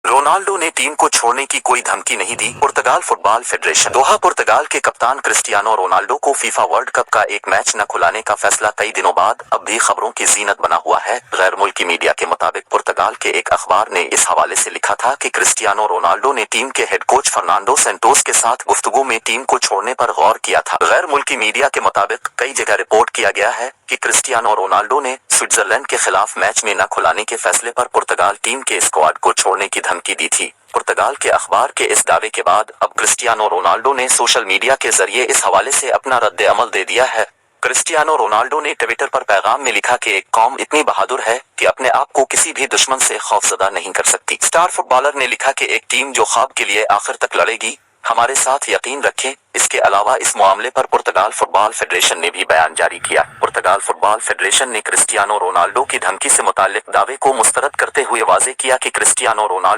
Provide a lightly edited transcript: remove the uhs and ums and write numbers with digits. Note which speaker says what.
Speaker 1: Ronaldo ने team को छोड़ने की कोई धमकी नहीं दी। पुर्तगाल फुटबॉल फेडरेशन दोहा। पुर्तगाल के कप्तान क्रिस्टियानो रोनाल्डो को फीफा वर्ल्ड कप का एक मैच न खिलाने का फैसला कई दिनों बाद अब भी खबरों की जीनत बना हुआ है। गैर मुल्की मीडिया के मुताबिक पुर्तगाल के एक अखबार ने इस हवाले से लिखा था कि क्रिस्टियानो रोनाल्डो ने टीम के हेड कोच फर्नांडो सेंटोस के साथ गुफ्तगू में टीम को छोड़ने पर गौर किया था। गैर मुल्की मीडिया के मुताबिक कई जगह रिपोर्ट किया गया है कि क्रिस्टियानो रोनाल्डो ने स्विट्जरलैंड के खिलाफ मैच में न खिलाने के फैसले पर पुर्तगाल टीम के स्क्वाड को छोड़ने की धमकी दी थी। पुर्तगाल के अखबार के इस दावे के बाद अब क्रिस्टियानो रोनाल्डो ने सोशल मीडिया के जरिए इस हवाले से अपना रद्द अमल दे दिया है। क्रिस्टियानो रोनाल्डो ने ट्विटर पर पैगाम में लिखा कि एक कौम इतनी बहादुर है कि अपने आप को किसी भी दुश्मन से खौफजदा नहीं कर सकती। स्टार फुटबॉलर ने लिखा कि एक टीम जो ख्वाब के लिए आखिर तक लड़ेगी, हमारे साथ यकीन रखें। इसके अलावा इस मामले पर पुर्तगाल फुटबॉल फेडरेशन ने भी बयान जारी किया। पुर्तगाल फुटबॉल फेडरेशन ने क्रिस्टियानो रोनाल्डो की धमकी से मुताल्लिक दावे को मुस्तरद करते हुए वाज़ेह किया कि क्रिस्टियानो रोनाल्डो